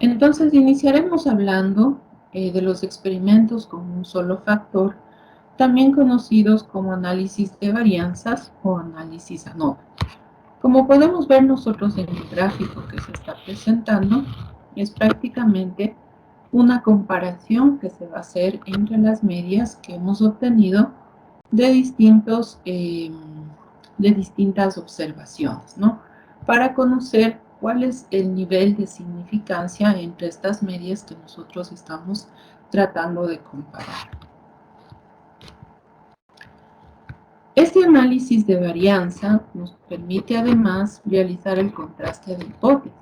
Entonces iniciaremos hablando de los experimentos con un solo factor, también conocidos como análisis de varianzas o análisis ANOVA. Como podemos ver nosotros en el gráfico que se está presentando, es prácticamente una comparación que se va a hacer entre las medias que hemos obtenido de distintas observaciones, ¿no? Para conocer cuál es el nivel de significancia entre estas medias que nosotros estamos tratando de comparar. Este análisis de varianza nos permite además realizar el contraste de hipótesis.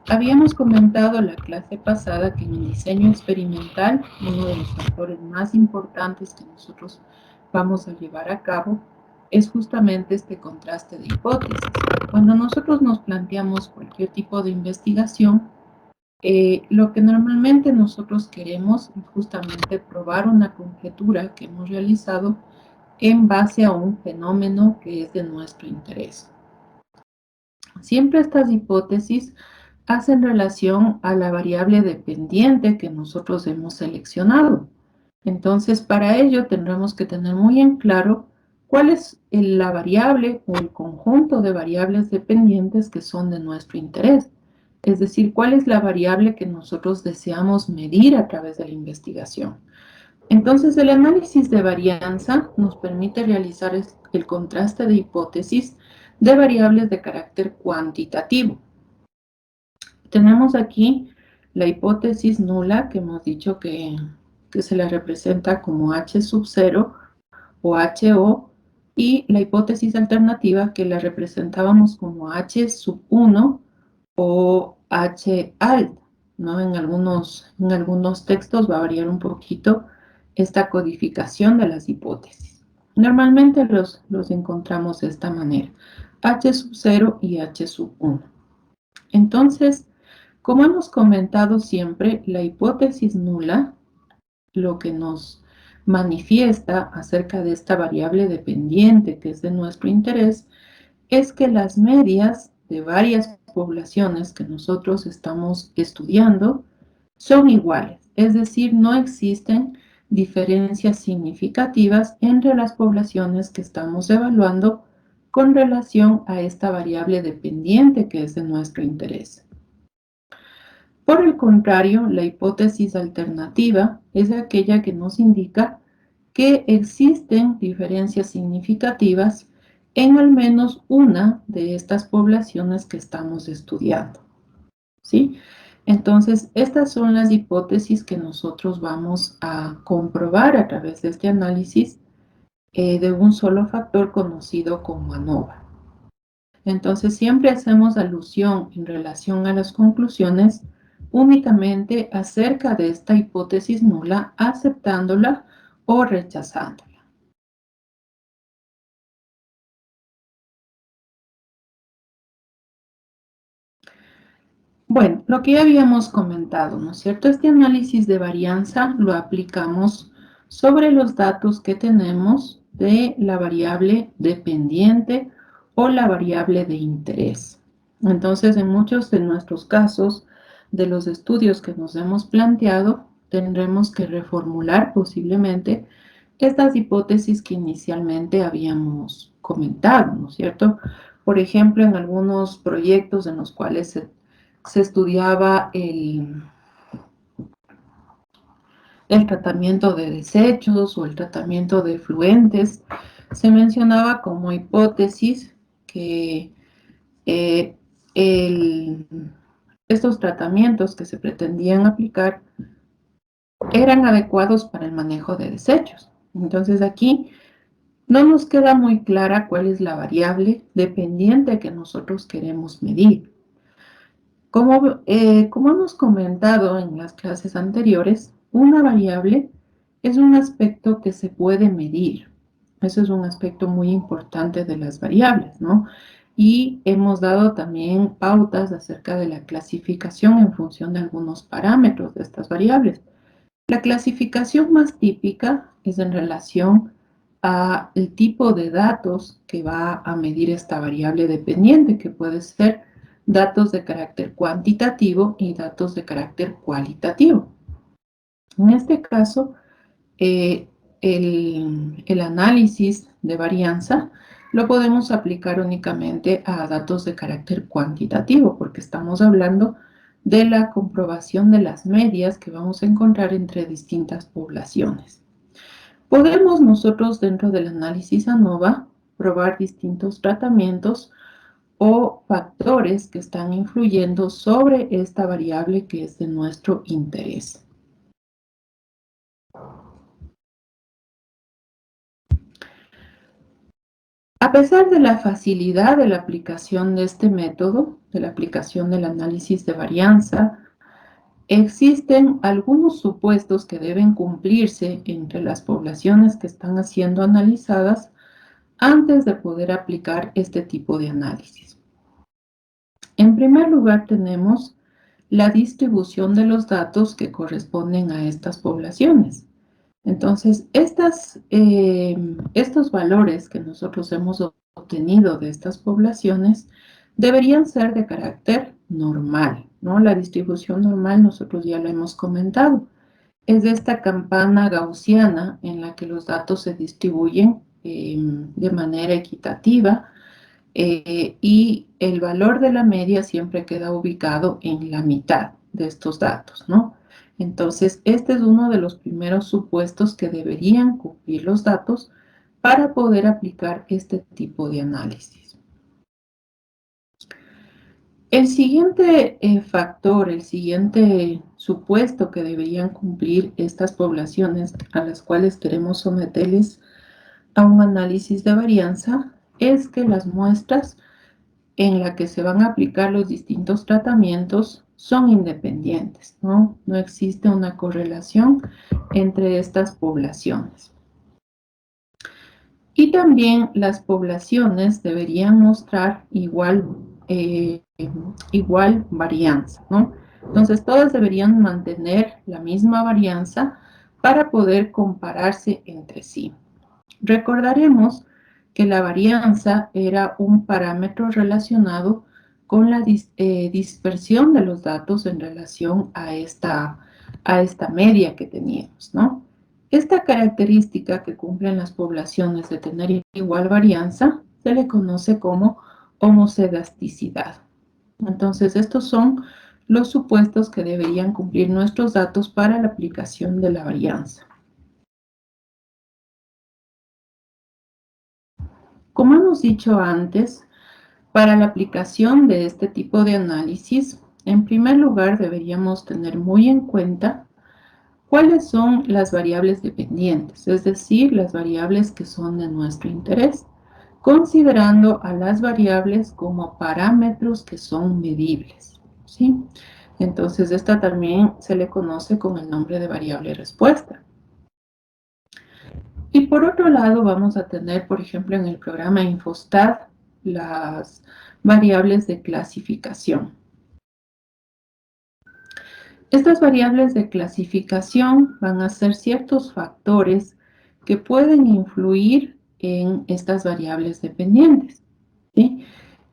Habíamos comentado en la clase pasada que en el diseño experimental uno de los factores más importantes que nosotros vamos a llevar a cabo es justamente este contraste de hipótesis. Cuando nosotros nos planteamos cualquier tipo de investigación, lo que normalmente nosotros queremos es justamente probar una conjetura que hemos realizado en base a un fenómeno que es de nuestro interés. Siempre estas hipótesis hacen relación a la variable dependiente que nosotros hemos seleccionado. Entonces, para ello tendremos que tener muy en claro cuál es la variable o el conjunto de variables dependientes que son de nuestro interés. Es decir, cuál es la variable que nosotros deseamos medir a través de la investigación. Entonces, el análisis de varianza nos permite realizar el contraste de hipótesis de variables de carácter cuantitativo. Tenemos aquí la hipótesis nula, que hemos dicho que se la representa como H sub 0 o HO, y la hipótesis alternativa, que la representábamos como H sub 1 o H alt, ¿no? En algunos textos va a variar un poquito esta codificación de las hipótesis. Normalmente los encontramos de esta manera, H sub 0 y H sub 1. Entonces, como hemos comentado siempre, la hipótesis nula lo que nos manifiesta acerca de esta variable dependiente que es de nuestro interés es que las medias de varias poblaciones que nosotros estamos estudiando son iguales, es decir, no existen diferencias significativas entre las poblaciones que estamos evaluando con relación a esta variable dependiente que es de nuestro interés. Por el contrario, la hipótesis alternativa es aquella que nos indica que existen diferencias significativas en al menos una de estas poblaciones que estamos estudiando, ¿sí? Entonces, estas son las hipótesis que nosotros vamos a comprobar a través de este análisis de un solo factor conocido como ANOVA. Entonces, siempre hacemos alusión en relación a las conclusiones únicamente acerca de esta hipótesis nula, aceptándola o rechazándola. Bueno, lo que ya habíamos comentado, ¿no es cierto? Este análisis de varianza lo aplicamos sobre los datos que tenemos de la variable dependiente o la variable de interés. Entonces, en muchos de nuestros casos, de los estudios que nos hemos planteado, tendremos que reformular posiblemente estas hipótesis que inicialmente habíamos comentado, ¿no es cierto? Por ejemplo, en algunos proyectos en los cuales se estudiaba el tratamiento de desechos o el tratamiento de efluentes, se mencionaba como hipótesis que estos tratamientos que se pretendían aplicar eran adecuados para el manejo de desechos. Entonces aquí no nos queda muy clara cuál es la variable dependiente que nosotros queremos medir. Como hemos comentado en las clases anteriores, una variable es un aspecto que se puede medir. Eso es un aspecto muy importante de las variables, ¿no? Y hemos dado también pautas acerca de la clasificación en función de algunos parámetros de estas variables. La clasificación más típica es en relación al tipo de datos que va a medir esta variable dependiente, que puede ser datos de carácter cuantitativo y datos de carácter cualitativo. En este caso, el análisis de varianza lo podemos aplicar únicamente a datos de carácter cuantitativo, porque estamos hablando de la comprobación de las medias que vamos a encontrar entre distintas poblaciones. Podemos nosotros, dentro del análisis ANOVA, probar distintos tratamientos o factores que están influyendo sobre esta variable que es de nuestro interés. A pesar de la facilidad de la aplicación de este método, de la aplicación del análisis de varianza, existen algunos supuestos que deben cumplirse entre las poblaciones que están siendo analizadas antes de poder aplicar este tipo de análisis. En primer lugar, tenemos la distribución de los datos que corresponden a estas poblaciones. Entonces, estos valores que nosotros hemos obtenido de estas poblaciones deberían ser de carácter normal, ¿no? La distribución normal nosotros ya la hemos comentado. Es de esta campana gaussiana en la que los datos se distribuyen de manera equitativa y el valor de la media siempre queda ubicado en la mitad de estos datos, ¿no? Entonces, este es uno de los primeros supuestos que deberían cumplir los datos para poder aplicar este tipo de análisis. El siguiente factor, el siguiente supuesto que deberían cumplir estas poblaciones a las cuales queremos someterles a un análisis de varianza es que las muestras en la que se van a aplicar los distintos tratamientos son independientes, ¿no? No existe una correlación entre estas poblaciones. Y también las poblaciones deberían mostrar igual varianza, ¿no? Entonces, todas deberían mantener la misma varianza para poder compararse entre sí. Recordaremos que la varianza era un parámetro relacionado con la dispersión de los datos en relación a esta media que teníamos, ¿no? Esta característica que cumplen las poblaciones de tener igual varianza se le conoce como homocedasticidad. Entonces, estos son los supuestos que deberían cumplir nuestros datos para la aplicación de la varianza. Como hemos dicho antes, para la aplicación de este tipo de análisis, en primer lugar deberíamos tener muy en cuenta cuáles son las variables dependientes, es decir, las variables que son de nuestro interés, considerando a las variables como parámetros que son medibles, ¿sí? Entonces, esta también se le conoce con el nombre de variable respuesta. Y por otro lado, vamos a tener, por ejemplo, en el programa Infostat, las variables de clasificación. Estas variables de clasificación van a ser ciertos factores que pueden influir en estas variables dependientes, ¿sí?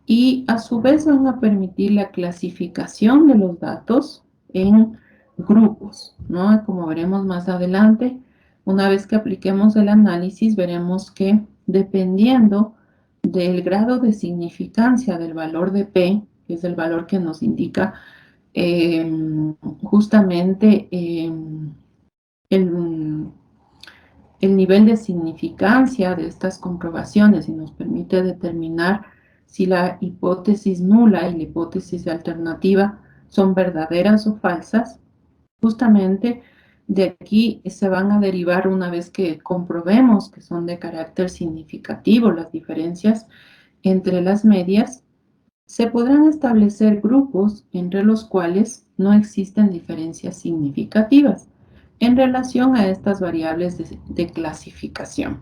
Y a su vez van a permitir la clasificación de los datos en grupos, ¿no? Como veremos más adelante, una vez que apliquemos el análisis, veremos que dependiendo del grado de significancia del valor de P, que es el valor que nos indica justamente el nivel de significancia de estas comprobaciones y nos permite determinar si la hipótesis nula y la hipótesis alternativa son verdaderas o falsas. Justamente de aquí se van a derivar, una vez que comprobemos que son de carácter significativo las diferencias entre las medias, se podrán establecer grupos entre los cuales no existen diferencias significativas en relación a estas variables de clasificación.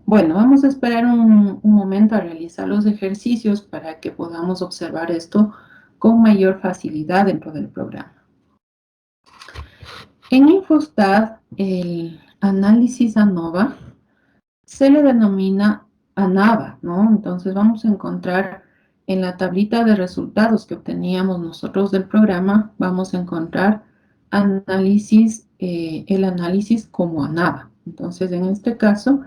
Bueno, vamos a esperar un momento a realizar los ejercicios para que podamos observar esto con mayor facilidad dentro del programa. En Infostat, el análisis ANOVA se le denomina ANAVA, ¿no? Entonces vamos a encontrar en la tablita de resultados que obteníamos nosotros del programa, vamos a encontrar el análisis como ANAVA. Entonces, en este caso,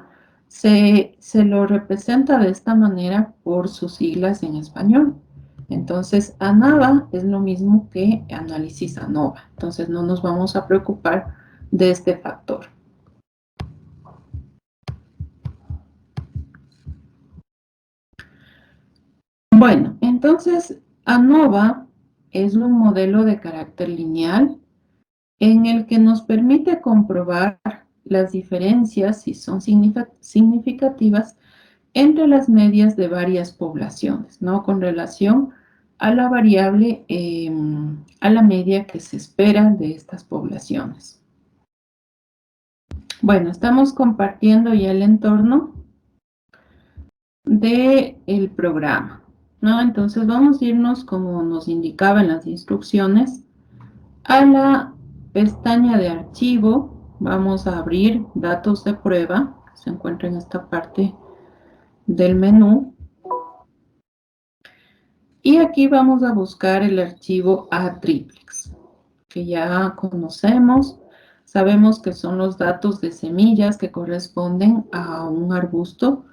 se lo representa de esta manera por sus siglas en español. Entonces, ANAVA es lo mismo que análisis ANOVA. Entonces, no nos vamos a preocupar de este factor. Bueno, entonces ANOVA es un modelo de carácter lineal en el que nos permite comprobar las diferencias, si son significativas, entre las medias de varias poblaciones, ¿no? Con relación a la variable, a la media que se espera de estas poblaciones. Bueno, estamos compartiendo ya el entorno del programa, ¿no? Entonces vamos a irnos, como nos indicaba en las instrucciones, a la pestaña de archivo. Vamos a abrir datos de prueba, que se encuentra en esta parte del menú. Y aquí vamos a buscar el archivo A-triplex, que ya conocemos. Sabemos que son los datos de semillas que corresponden a un arbusto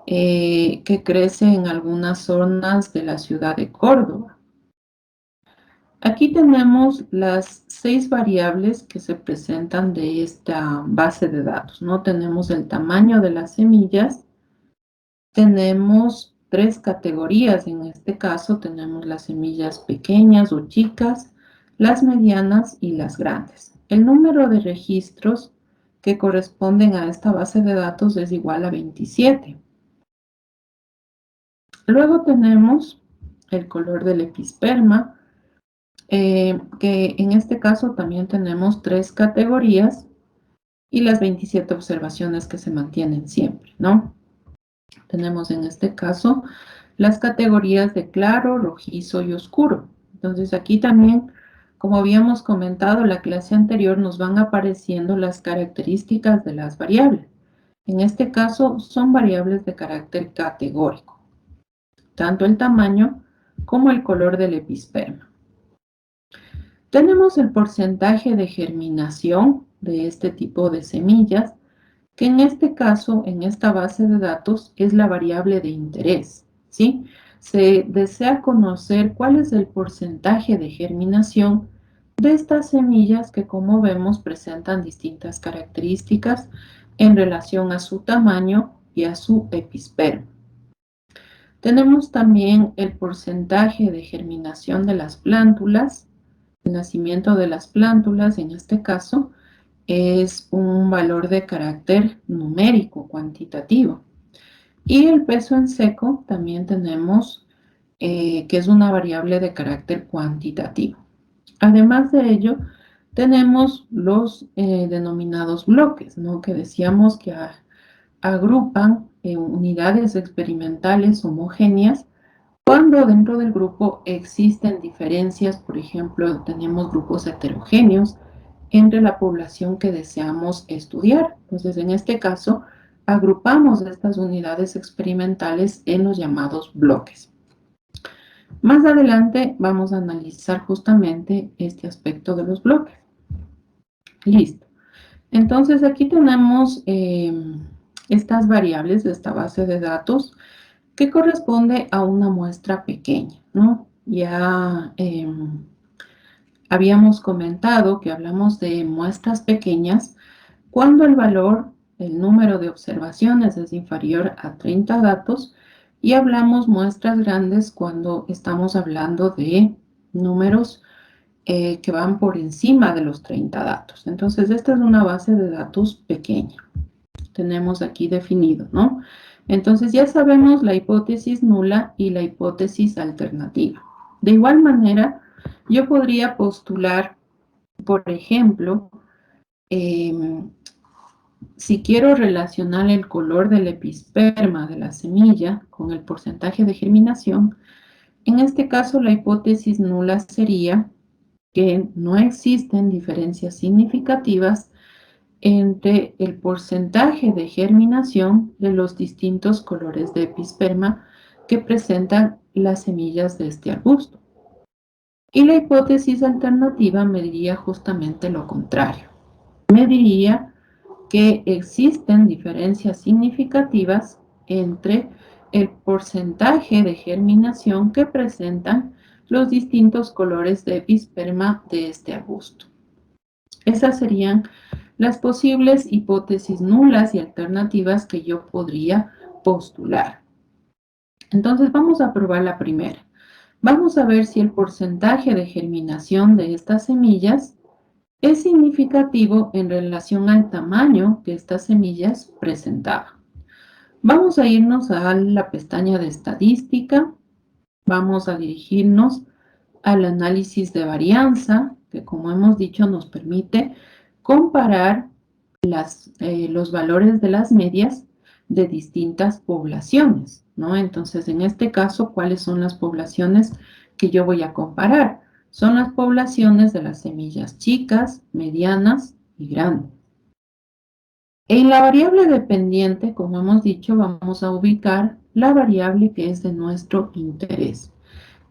que crece en algunas zonas de la ciudad de Córdoba. Aquí tenemos las 6 variables que se presentan de esta base de datos, ¿no? Tenemos el tamaño de las semillas, tenemos 3 categorías, en este caso tenemos las semillas pequeñas o chicas, las medianas y las grandes. El número de registros que corresponden a esta base de datos es igual a 27. Luego tenemos el color del episperma, que en este caso también tenemos 3 categorías y las 27 observaciones que se mantienen siempre, ¿no? Tenemos en este caso las categorías de claro, rojizo y oscuro. Entonces aquí también, como habíamos comentado en la clase anterior, nos van apareciendo las características de las variables. En este caso son variables de carácter categórico, tanto el tamaño como el color del episperma. Tenemos el porcentaje de germinación de este tipo de semillas, que en este caso, en esta base de datos, es la variable de interés, ¿sí? Se desea conocer cuál es el porcentaje de germinación de estas semillas que, como vemos, presentan distintas características en relación a su tamaño y a su episperma. Tenemos también el porcentaje de germinación de las plántulas. El nacimiento de las plántulas, en este caso, es un valor de carácter numérico, cuantitativo. Y el peso en seco también tenemos que es una variable de carácter cuantitativo. Además de ello, tenemos los denominados bloques, ¿no? Que decíamos que agrupan unidades experimentales homogéneas cuando dentro del grupo existen diferencias. Por ejemplo, tenemos grupos heterogéneos entre la población que deseamos estudiar. Entonces, en este caso, agrupamos estas unidades experimentales en los llamados bloques. Más adelante vamos a analizar justamente este aspecto de los bloques. Listo. Entonces, aquí tenemos estas variables de esta base de datos que corresponde a una muestra pequeña, ¿no? Ya habíamos comentado que hablamos de muestras pequeñas cuando el valor, el número de observaciones es inferior a 30 datos, y hablamos muestras grandes cuando estamos hablando de números que van por encima de los 30 datos. Entonces, esta es una base de datos pequeña. Tenemos aquí definido, ¿no? Entonces, ya sabemos la hipótesis nula y la hipótesis alternativa. De igual manera, yo podría postular, por ejemplo, si quiero relacionar el color del episperma de la semilla con el porcentaje de germinación, en este caso la hipótesis nula sería que no existen diferencias significativas entre el porcentaje de germinación de los distintos colores de episperma que presentan las semillas de este arbusto. Y la hipótesis alternativa me diría justamente lo contrario. Me diría que existen diferencias significativas entre el porcentaje de germinación que presentan los distintos colores de episperma de este arbusto. Esas serían las posibles hipótesis nulas y alternativas que yo podría postular. Entonces vamos a probar la primera. Vamos a ver si el porcentaje de germinación de estas semillas es significativo en relación al tamaño que estas semillas presentaban. Vamos a irnos a la pestaña de estadística. Vamos a dirigirnos al análisis de varianza, que como hemos dicho nos permite comparar los valores de las medias de distintas poblaciones, ¿no? Entonces, en este caso, ¿cuáles son las poblaciones que yo voy a comparar? Son las poblaciones de las semillas chicas, medianas y grandes. En la variable dependiente, como hemos dicho, vamos a ubicar la variable que es de nuestro interés.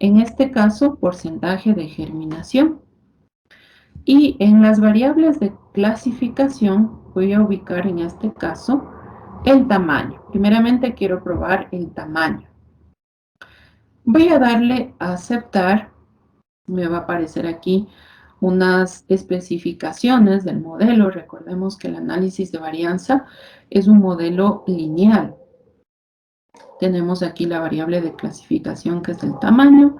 En este caso, porcentaje de germinación. Y en las variables de clasificación voy a ubicar en este caso el tamaño. Primeramente quiero probar el tamaño. Voy a darle a aceptar. Me va a aparecer aquí unas especificaciones del modelo. Recordemos que el análisis de varianza es un modelo lineal. Tenemos aquí la variable de clasificación que es el tamaño.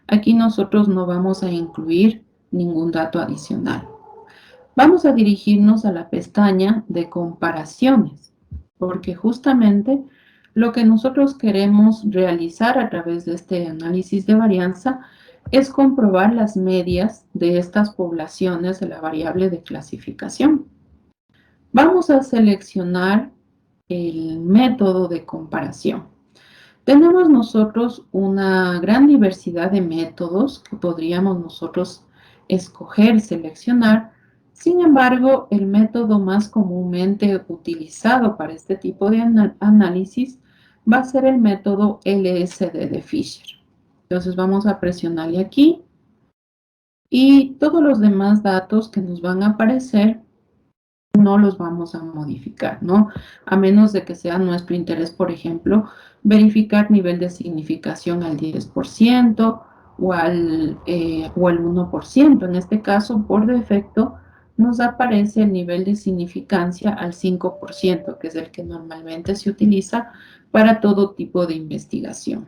Aquí nosotros no vamos a incluir ningún dato adicional. Vamos a dirigirnos a la pestaña de comparaciones, porque justamente lo que nosotros queremos realizar a través de este análisis de varianza es comprobar las medias de estas poblaciones de la variable de clasificación. Vamos a seleccionar el método de comparación. Tenemos nosotros una gran diversidad de métodos que podríamos nosotros escoger, seleccionar. Sin embargo, el método más comúnmente utilizado para este tipo de análisis va a ser el método LSD de Fisher. Entonces vamos a presionarle aquí y todos los demás datos que nos van a aparecer no los vamos a modificar, ¿no? A menos de que sea nuestro interés, por ejemplo, verificar nivel de significación al 10% o al 1%. En este caso, por defecto, nos aparece el nivel de significancia al 5%, que es el que normalmente se utiliza para todo tipo de investigación.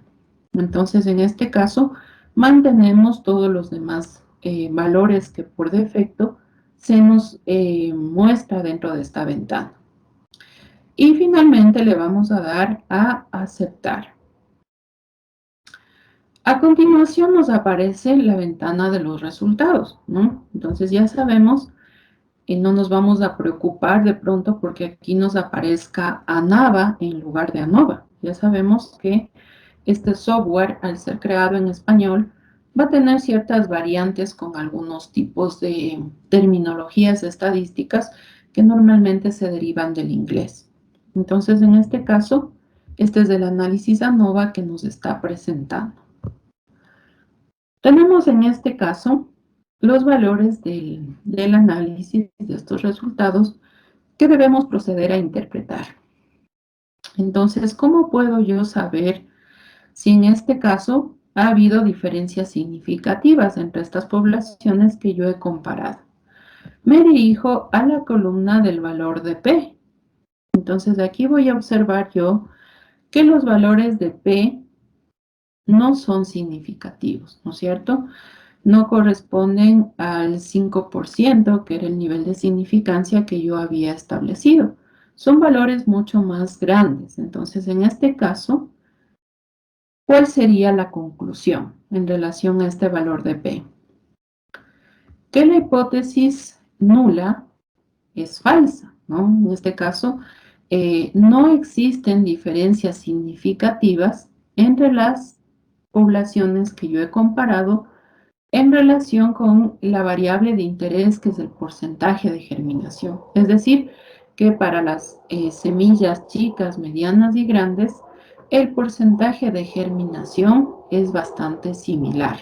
Entonces, en este caso, mantenemos todos los demás valores que por defecto se nos muestra dentro de esta ventana. Y finalmente le vamos a dar a aceptar. A continuación nos aparece la ventana de los resultados, ¿no? Entonces ya sabemos y no nos vamos a preocupar de pronto porque aquí nos aparezca ANAVA en lugar de ANOVA. Ya sabemos que este software, al ser creado en español, va a tener ciertas variantes con algunos tipos de terminologías estadísticas que normalmente se derivan del inglés. Entonces, en este caso, este es el análisis ANOVA que nos está presentando. Tenemos en este caso los valores del análisis de estos resultados que debemos proceder a interpretar. Entonces, ¿cómo puedo yo saber si en este caso ha habido diferencias significativas entre estas poblaciones que yo he comparado? Me dirijo a la columna del valor de P. Entonces, aquí voy a observar yo que los valores de P no son significativos, ¿no es cierto? No corresponden al 5%, que era el nivel de significancia que yo había establecido. Son valores mucho más grandes. Entonces, en este caso, ¿cuál sería la conclusión en relación a este valor de P? Que la hipótesis nula es falsa, ¿no? En este caso, no existen diferencias significativas entre las poblaciones que yo he comparado en relación con la variable de interés, que es el porcentaje de germinación. Es decir, que para las semillas chicas, medianas y grandes, el porcentaje de germinación es bastante similar.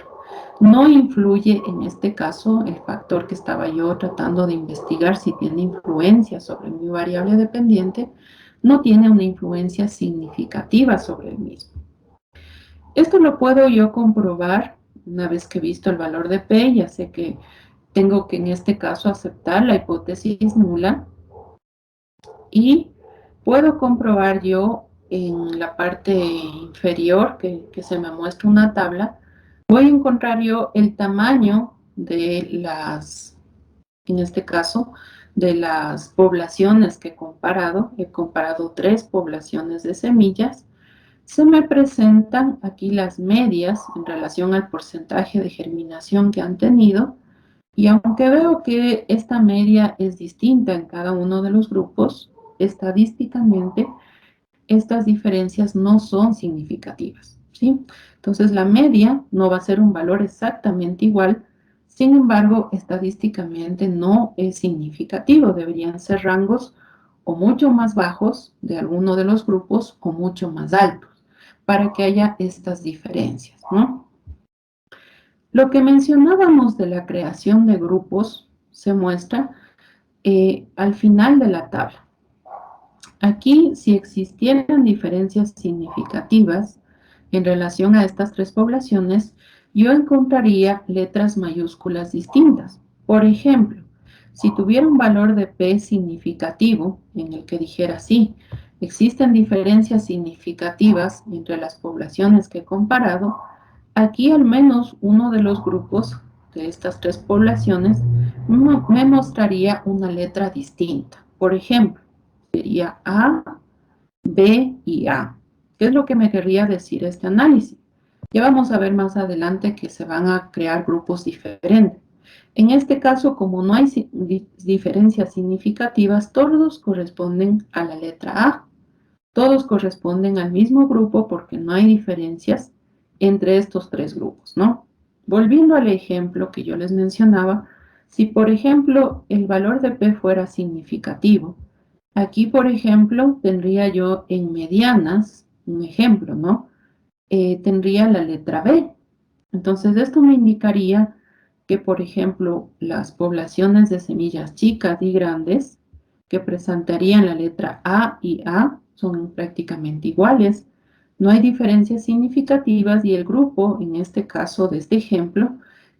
No influye en este caso el factor que estaba yo tratando de investigar si tiene influencia sobre mi variable dependiente, no tiene una influencia significativa sobre el mismo. Esto lo puedo yo comprobar una vez que he visto el valor de P, ya sé que tengo que en este caso aceptar la hipótesis nula y puedo comprobar yo en la parte inferior que se me muestra una tabla, voy a encontrar yo el tamaño de las, en este caso, de las poblaciones que he comparado 3 poblaciones de semillas. Se me presentan aquí las medias en relación al porcentaje de germinación que han tenido, y aunque veo que esta media es distinta en cada uno de los grupos, estadísticamente estas diferencias no son significativas, ¿sí? Entonces la media no va a ser un valor exactamente igual, sin embargo, estadísticamente no es significativo, deberían ser rangos o mucho más bajos de alguno de los grupos o mucho más altos para que haya estas diferencias, ¿no? Lo que mencionábamos de la creación de grupos se muestra al final de la tabla. Aquí, si existieran diferencias significativas en relación a estas 3 poblaciones, yo encontraría letras mayúsculas distintas. Por ejemplo, si tuviera un valor de P significativo, en el que dijera sí, existen diferencias significativas entre las poblaciones que he comparado, aquí al menos uno de los grupos de estas 3 poblaciones me mostraría una letra distinta. Por ejemplo, sería A, B y A. ¿Qué es lo que me querría decir este análisis? Ya vamos a ver más adelante que se van a crear grupos diferentes. En este caso, como no hay diferencias significativas, todos corresponden a la letra A. Todos corresponden al mismo grupo porque no hay diferencias entre estos 3 grupos, ¿no? Volviendo al ejemplo que yo les mencionaba, si por ejemplo el valor de P fuera significativo, aquí, por ejemplo, tendría yo en medianas, un ejemplo, ¿no? Tendría la letra B. Entonces, esto me indicaría que, por ejemplo, las poblaciones de semillas chicas y grandes que presentarían la letra A y A son prácticamente iguales. No hay diferencias significativas y el grupo, en este caso de este ejemplo,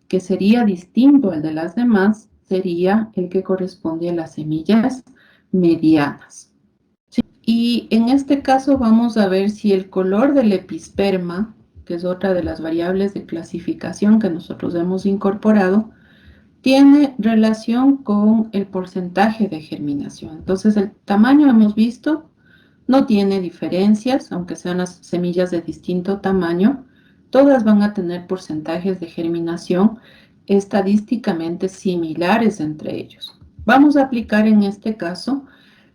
que sería distinto al de las demás, sería el que corresponde a las semillas medianas. ¿Sí? Y en este caso vamos a ver si el color del episperma, que es otra de las variables de clasificación que nosotros hemos incorporado, tiene relación con el porcentaje de germinación. Entonces el tamaño hemos visto, no tiene diferencias, aunque sean las semillas de distinto tamaño, todas van a tener porcentajes de germinación estadísticamente similares entre ellos. Vamos a aplicar en este caso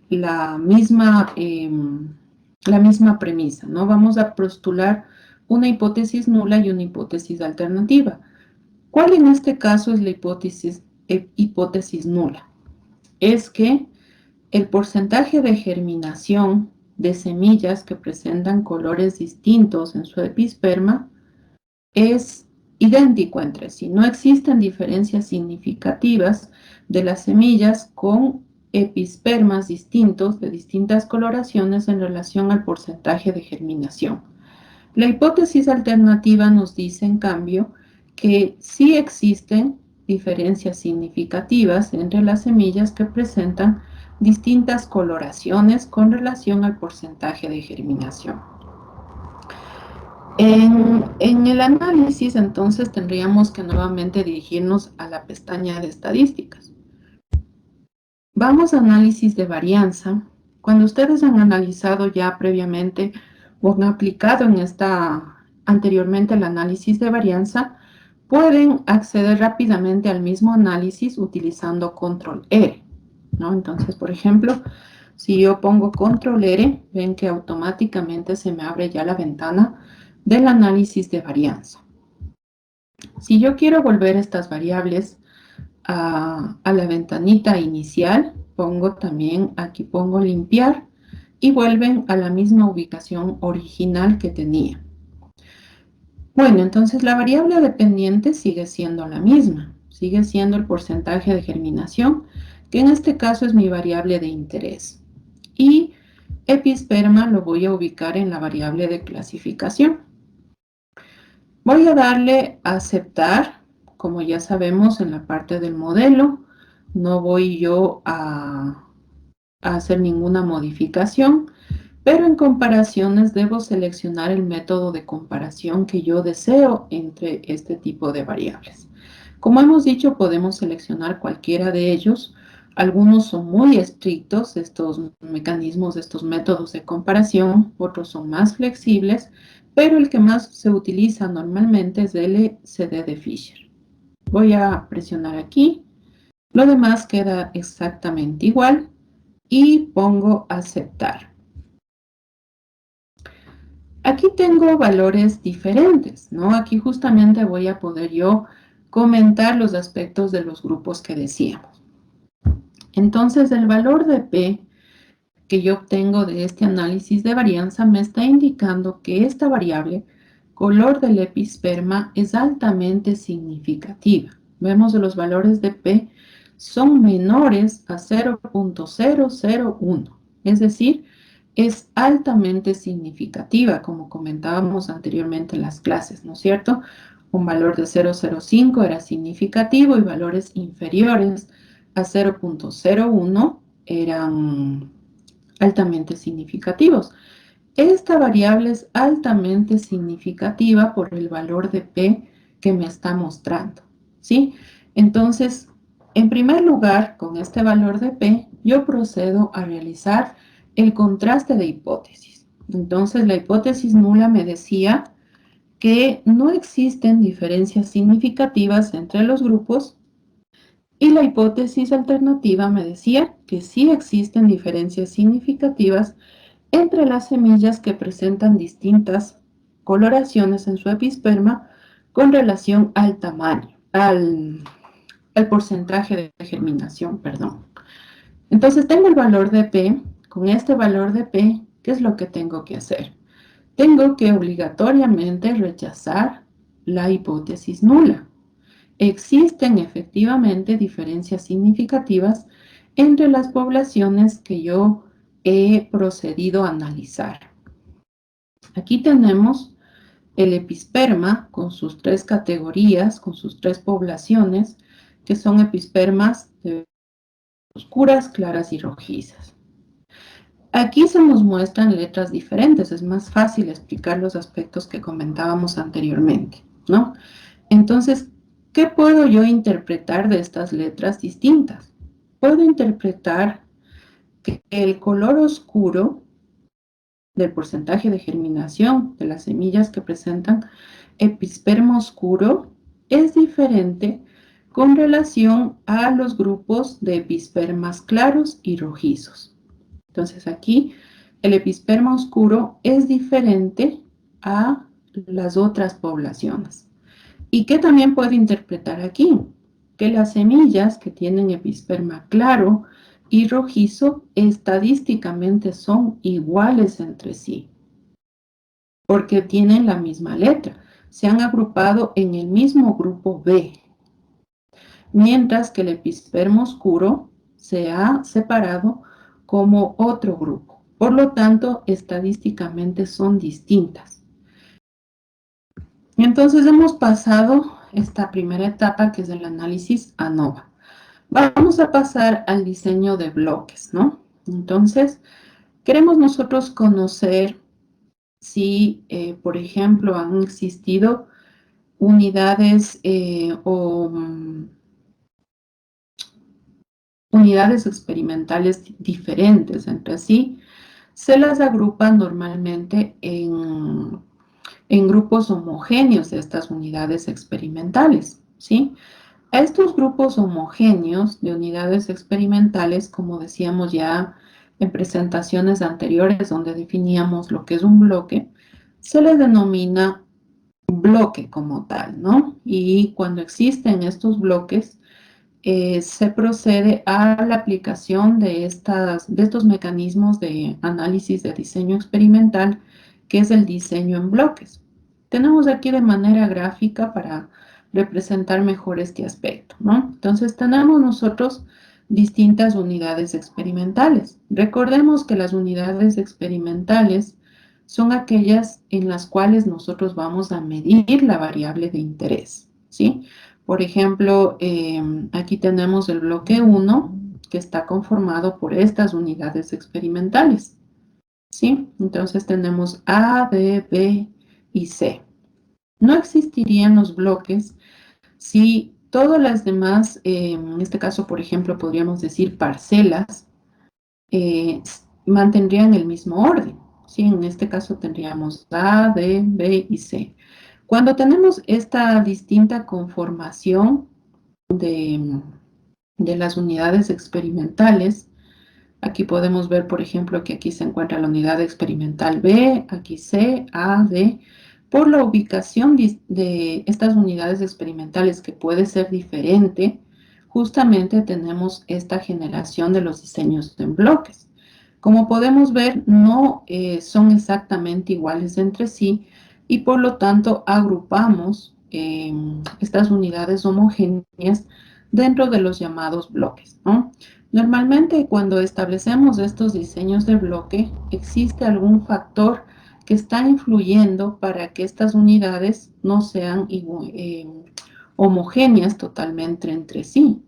la misma premisa, ¿no? Vamos a postular una hipótesis nula y una hipótesis alternativa. ¿Cuál en este caso es la hipótesis nula? Es que el porcentaje de germinación de semillas que presentan colores distintos en su episperma es idéntico entre sí. No existen diferencias significativas de las semillas con epispermas distintos de distintas coloraciones en relación al porcentaje de germinación. La hipótesis alternativa nos dice, en cambio, que sí existen diferencias significativas entre las semillas que presentan distintas coloraciones con relación al porcentaje de germinación. En el análisis, entonces, tendríamos que nuevamente dirigirnos a la pestaña de estadísticas. Vamos a análisis de varianza. Cuando ustedes han analizado ya previamente o han aplicado anteriormente el análisis de varianza, pueden acceder rápidamente al mismo análisis utilizando control R, ¿no? Entonces, por ejemplo, si yo pongo control R, ven que automáticamente se me abre ya la ventana del análisis de varianza. Si yo quiero volver estas variables a la ventanita inicial, pongo limpiar y vuelven a la misma ubicación original que tenía. Bueno, entonces la variable dependiente sigue siendo la misma, sigue siendo el porcentaje de germinación, que en este caso es mi variable de interés. Y episperma lo voy a ubicar en la variable de clasificación. Voy a darle a aceptar, como ya sabemos en la parte del modelo, no voy yo a hacer ninguna modificación, pero en comparaciones debo seleccionar el método de comparación que yo deseo entre este tipo de variables. Como hemos dicho, podemos seleccionar cualquiera de ellos. Algunos son muy estrictos, estos mecanismos, estos métodos de comparación, otros son más flexibles, pero el que más se utiliza normalmente es LCD de Fisher. Voy a presionar aquí, lo demás queda exactamente igual y pongo aceptar. Aquí tengo valores diferentes, ¿no? Aquí justamente voy a poder yo comentar los aspectos de los grupos que decíamos. Entonces, el valor de P que yo obtengo de este análisis de varianza me está indicando que esta variable, color del episperma, es altamente significativa. Vemos que los valores de P son menores a 0.001, es decir, es altamente significativa, como comentábamos anteriormente en las clases, ¿no es cierto? Un valor de 0.05 era significativo y valores inferiores a 0.01 eran altamente significativos. Esta variable es altamente significativa por el valor de P que me está mostrando, ¿sí? Entonces, en primer lugar, con este valor de P, yo procedo a realizar el contraste de hipótesis. Entonces, la hipótesis nula me decía que no existen diferencias significativas entre los grupos y la hipótesis alternativa me decía que sí existen diferencias significativas entre las semillas que presentan distintas coloraciones en su episperma con relación al tamaño, al porcentaje de germinación, perdón. Entonces tengo el valor de P. Con este valor de P, ¿qué es lo que tengo que hacer? Tengo que obligatoriamente rechazar la hipótesis nula. Existen efectivamente diferencias significativas entre las poblaciones que yo he procedido a analizar. Aquí tenemos el episperma con sus tres categorías, con sus tres poblaciones, que son epispermas de oscuras, claras y rojizas. Aquí se nos muestran letras diferentes, es más fácil explicar los aspectos que comentábamos anteriormente, ¿no? Entonces, ¿qué puedo yo interpretar de estas letras distintas? Puedo interpretar que el color oscuro del porcentaje de germinación de las semillas que presentan episperma oscuro es diferente con relación a los grupos de epispermas claros y rojizos. Entonces aquí el episperma oscuro es diferente a las otras poblaciones. ¿Y qué también puedo interpretar aquí? Que las semillas que tienen episperma claro y rojizo estadísticamente son iguales entre sí, porque tienen la misma letra. Se han agrupado en el mismo grupo B, mientras que el episperma oscuro se ha separado como otro grupo. Por lo tanto, estadísticamente son distintas. Entonces hemos pasado esta primera etapa que es el análisis ANOVA. Vamos a pasar al diseño de bloques, ¿no? Entonces, queremos nosotros conocer si, por ejemplo, han existido unidades unidades experimentales diferentes entre sí. Se las agrupan normalmente en grupos homogéneos de estas unidades experimentales, ¿sí? A estos grupos homogéneos de unidades experimentales, como decíamos ya en presentaciones anteriores donde definíamos lo que es un bloque, se les denomina bloque como tal, ¿no? Y cuando existen estos bloques, se procede a la aplicación de estos mecanismos de análisis de diseño experimental, que es el diseño en bloques. tenemos aquí de manera gráfica para representar mejor este aspecto, ¿no? Entonces tenemos nosotros distintas unidades experimentales. Recordemos que las unidades experimentales son aquellas en las cuales nosotros vamos a medir la variable de interés, ¿sí? Por ejemplo, aquí tenemos el bloque 1, que está conformado por estas unidades experimentales, ¿sí? Entonces tenemos A, B, B y C. No existirían los bloques si todas las demás, en este caso, por ejemplo, podríamos decir parcelas, mantendrían el mismo orden, ¿sí? En este caso tendríamos A, D, B y C. Cuando tenemos esta distinta conformación de las unidades experimentales, aquí podemos ver, por ejemplo, que aquí se encuentra la unidad experimental B, aquí C, A, D. Por la ubicación de estas unidades experimentales, que puede ser diferente, justamente tenemos esta generación de los diseños en bloques. Como podemos ver, no son exactamente iguales entre sí y por lo tanto agrupamos estas unidades homogéneas dentro de los llamados bloques, ¿no? Normalmente cuando establecemos estos diseños de bloque, existe algún factor que está influyendo para que estas unidades no sean homogéneas totalmente entre sí.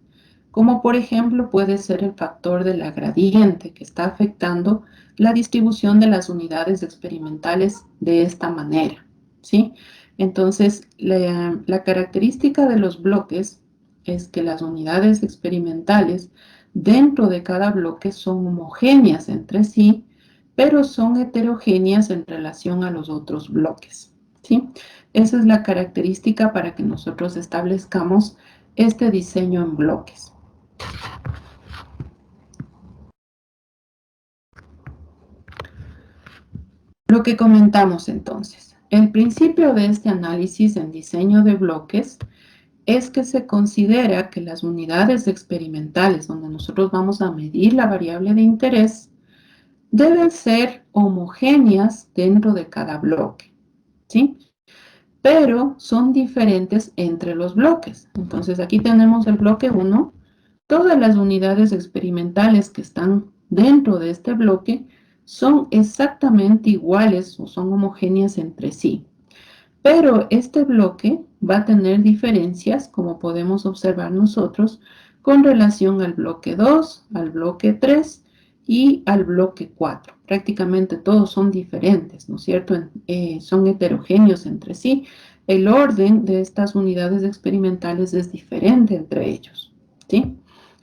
Como por ejemplo puede ser el factor de la gradiente que está afectando la distribución de las unidades experimentales de esta manera, ¿sí? Entonces, la característica de los bloques es que las unidades experimentales dentro de cada bloque son homogéneas entre sí, pero son heterogéneas en relación a los otros bloques, ¿sí? Esa es la característica para que nosotros establezcamos este diseño en bloques. Lo que comentamos entonces, el principio de este análisis en diseño de bloques es que se considera que las unidades experimentales donde nosotros vamos a medir la variable de interés deben ser homogéneas dentro de cada bloque, ¿sí? Pero son diferentes entre los bloques. Entonces aquí tenemos el bloque 1, todas las unidades experimentales que están dentro de este bloque son exactamente iguales o son homogéneas entre sí. Pero este bloque va a tener diferencias, como podemos observar nosotros, con relación al bloque 2, al bloque 3 y al bloque 4. Prácticamente todos son diferentes, ¿no es cierto? Son heterogéneos entre sí. El orden de estas unidades experimentales es diferente entre ellos, ¿sí?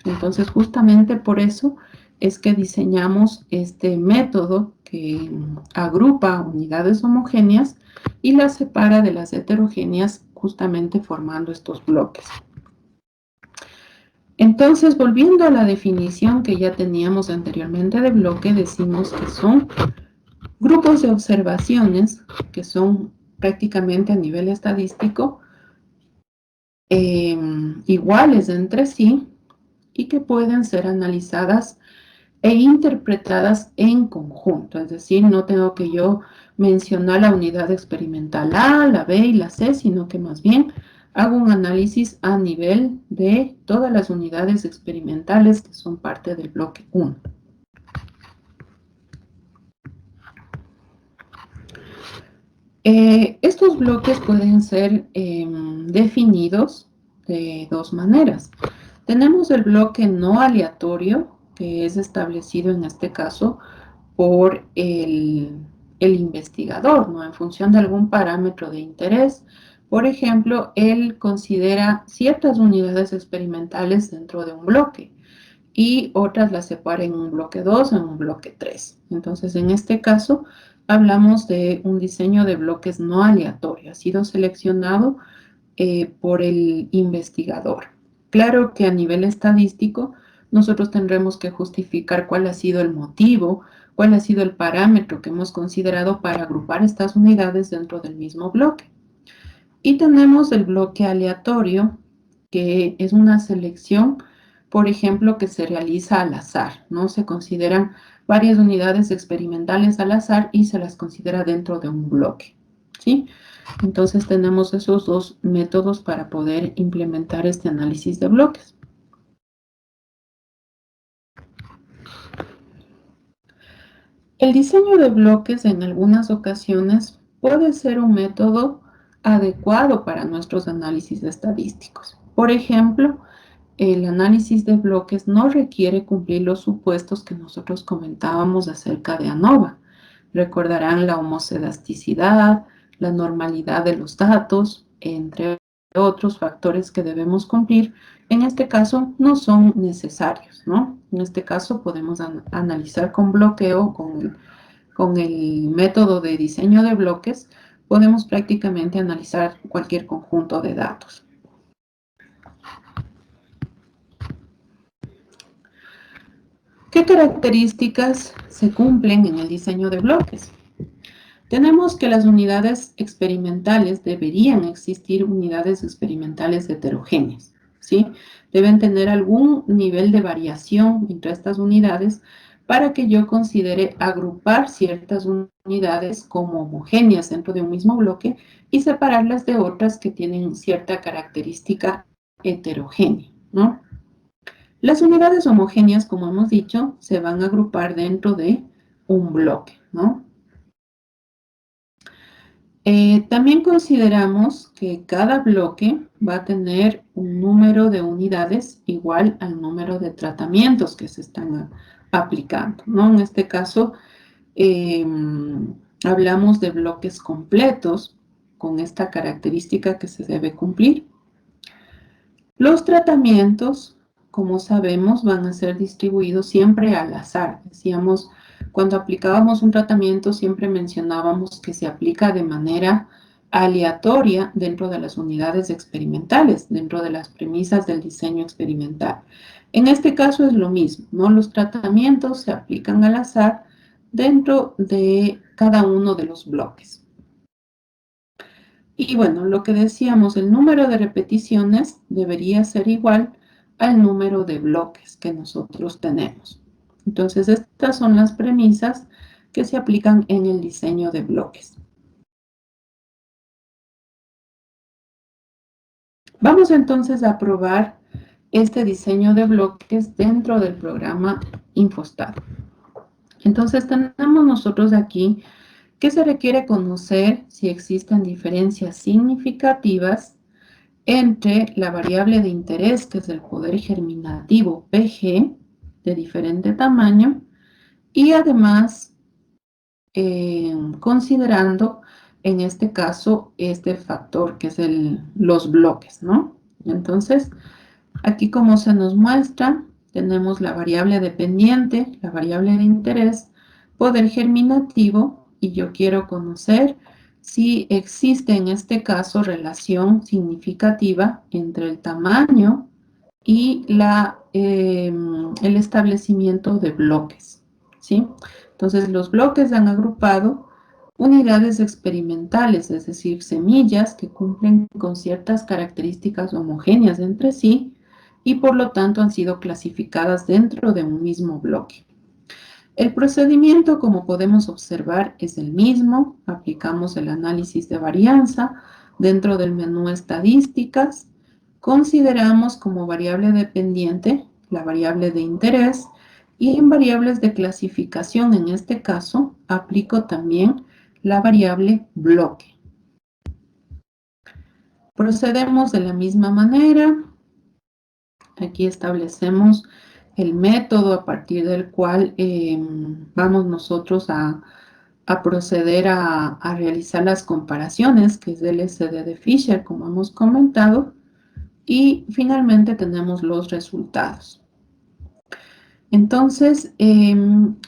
Entonces, justamente por eso es que diseñamos este método que agrupa unidades homogéneas y las separa de las heterogéneas, justamente formando estos bloques. Entonces, volviendo a la definición que ya teníamos anteriormente de bloque, decimos que son grupos de observaciones que son prácticamente a nivel estadístico iguales entre sí y que pueden ser analizadas e interpretadas en conjunto, es decir, no tengo que yo mencionar la unidad experimental A, la B y la C, sino que más bien hago un análisis a nivel de todas las unidades experimentales que son parte del bloque 1. Estos bloques pueden ser definidos de dos maneras. Tenemos el bloque no aleatorio, que es establecido en este caso por el investigador, ¿no? En función de algún parámetro de interés. Por ejemplo, él considera ciertas unidades experimentales dentro de un bloque y otras las separa en un bloque 2 o en un bloque 3. Entonces, en este caso, hablamos de un diseño de bloques no aleatorio. Ha sido seleccionado por el investigador. Claro que a nivel estadístico, nosotros tendremos que justificar cuál ha sido el motivo, cuál ha sido el parámetro que hemos considerado para agrupar estas unidades dentro del mismo bloque. Y tenemos el bloque aleatorio, que es una selección, por ejemplo, que se realiza al azar, ¿no? Se consideran varias unidades experimentales al azar y se las considera dentro de un bloque, ¿sí? Entonces tenemos esos dos métodos para poder implementar este análisis de bloques. El diseño de bloques en algunas ocasiones puede ser un método adecuado para nuestros análisis estadísticos. Por ejemplo, el análisis de bloques no requiere cumplir los supuestos que nosotros comentábamos acerca de ANOVA. Recordarán la homoscedasticidad, la normalidad de los datos, entre otros factores que debemos cumplir. En este caso no son necesarios, ¿no? En este caso podemos analizar con bloqueo, con el método de diseño de bloques, podemos prácticamente analizar cualquier conjunto de datos. ¿Qué características se cumplen en el diseño de bloques? Tenemos que las unidades experimentales deberían existir unidades experimentales heterogéneas, ¿sí? Deben tener algún nivel de variación entre estas unidades para que yo considere agrupar ciertas unidades como homogéneas dentro de un mismo bloque y separarlas de otras que tienen cierta característica heterogénea, ¿no? Las unidades homogéneas, como hemos dicho, se van a agrupar dentro de un bloque, ¿no? También consideramos que cada bloque va a tener un número de unidades igual al número de tratamientos que se están aplicando, ¿no? En este caso, hablamos de bloques completos con esta característica que se debe cumplir. Los tratamientos, como sabemos, van a ser distribuidos siempre al azar. Decíamos, cuando aplicábamos un tratamiento, siempre mencionábamos que se aplica de manera aleatoria dentro de las unidades experimentales, dentro de las premisas del diseño experimental. En este caso es lo mismo, ¿no? Los tratamientos se aplican al azar dentro de cada uno de los bloques. Y bueno, lo que decíamos, el número de repeticiones debería ser igual al número de bloques que nosotros tenemos. Entonces, estas son las premisas que se aplican en el diseño de bloques. Vamos entonces a probar este diseño de bloques dentro del programa Infostat. Entonces, tenemos nosotros aquí que se requiere conocer si existen diferencias significativas entre la variable de interés, que es el poder germinativo PG, de diferente tamaño, y además considerando en este caso este factor que es los bloques, ¿no? Entonces, aquí como se nos muestra, tenemos la variable dependiente, la variable de interés, poder germinativo, y yo quiero conocer si existe en este caso relación significativa entre el tamaño y el establecimiento de bloques, ¿sí? Entonces, los bloques han agrupado unidades experimentales, es decir, semillas que cumplen con ciertas características homogéneas entre sí y por lo tanto han sido clasificadas dentro de un mismo bloque. El procedimiento, como podemos observar, es el mismo. Aplicamos el análisis de varianza dentro del menú estadísticas. Consideramos como variable dependiente la variable de interés y en variables de clasificación, en este caso, aplico también la variable bloque. Procedemos de la misma manera. Aquí establecemos el método a partir del cual vamos nosotros a proceder a realizar las comparaciones, que es el SD de Fisher, como hemos comentado, y finalmente tenemos los resultados. Entonces,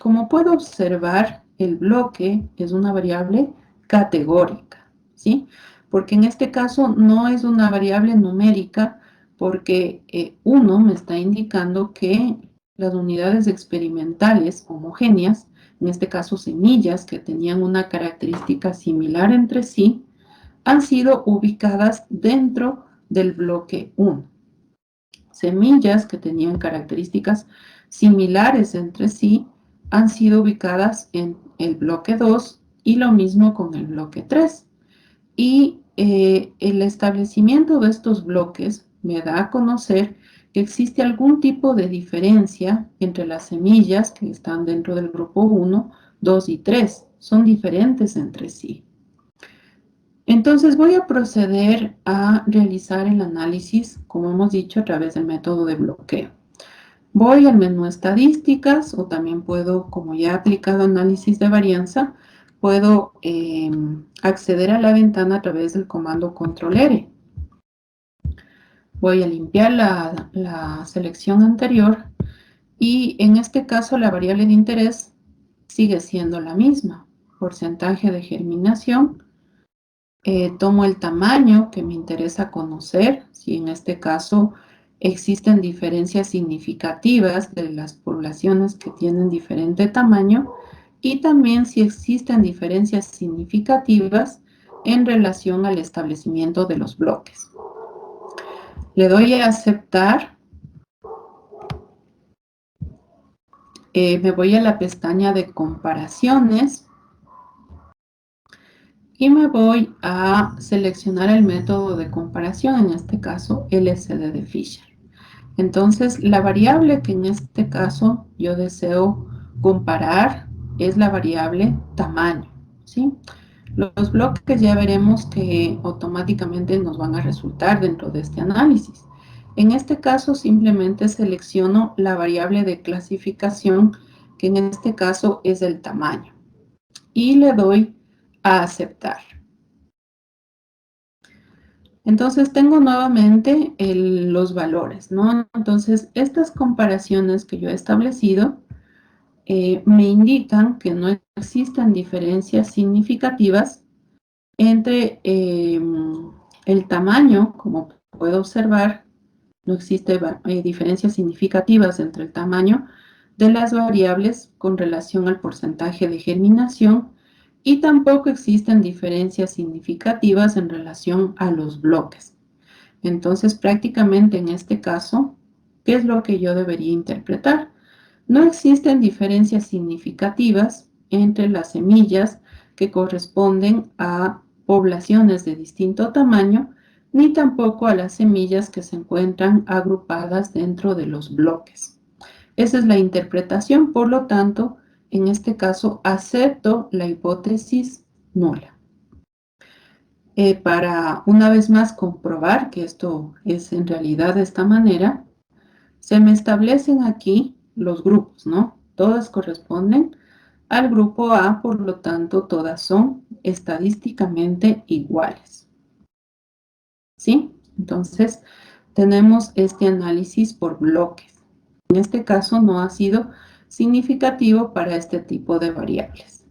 como puedo observar, el bloque es una variable categórica, ¿sí? Porque en este caso no es una variable numérica, porque 1 me está indicando que las unidades experimentales homogéneas, en este caso semillas que tenían una característica similar entre sí, han sido ubicadas dentro del bloque 1. Semillas que tenían características similares entre sí han sido ubicadas en el bloque 2 y lo mismo con el bloque 3. Y el establecimiento de estos bloques me da a conocer que existe algún tipo de diferencia entre las semillas que están dentro del grupo 1, 2 y 3. Son diferentes entre sí. Entonces voy a proceder a realizar el análisis, como hemos dicho, a través del método de bloqueo. Voy al menú estadísticas o también puedo, como ya he aplicado análisis de varianza, puedo acceder a la ventana a través del comando control R. Voy a limpiar la selección anterior y en este caso la variable de interés sigue siendo la misma, porcentaje de germinación. Tomo el tamaño que me interesa conocer, si en este caso existen diferencias significativas de las poblaciones que tienen diferente tamaño y también si existen diferencias significativas en relación al establecimiento de los bloques. Le doy a aceptar. Me voy a la pestaña de comparaciones y me voy a seleccionar el método de comparación, en este caso LSD de Fisher. Entonces, la variable que en este caso yo deseo comparar es la variable tamaño, ¿sí? Los bloques ya veremos que automáticamente nos van a resultar dentro de este análisis. En este caso, simplemente selecciono la variable de clasificación, que en este caso es el tamaño, y le doy a aceptar. Entonces tengo nuevamente los valores, ¿no? Entonces estas comparaciones que yo he establecido me indican que no existen diferencias significativas entre el tamaño, como puedo observar, no existen diferencias significativas entre el tamaño de las variables con relación al porcentaje de germinación y tampoco existen diferencias significativas en relación a los bloques. Entonces, prácticamente en este caso, ¿qué es lo que yo debería interpretar? No existen diferencias significativas entre las semillas que corresponden a poblaciones de distinto tamaño, ni tampoco a las semillas que se encuentran agrupadas dentro de los bloques. Esa es la interpretación, por lo tanto, en este caso acepto la hipótesis nula. Para una vez más comprobar que esto es en realidad de esta manera, se me establecen aquí los grupos, ¿no? Todas corresponden al grupo A, por lo tanto, todas son estadísticamente iguales. ¿Sí? Entonces, tenemos este análisis por bloques. En este caso no ha sido significativo para este tipo de variables.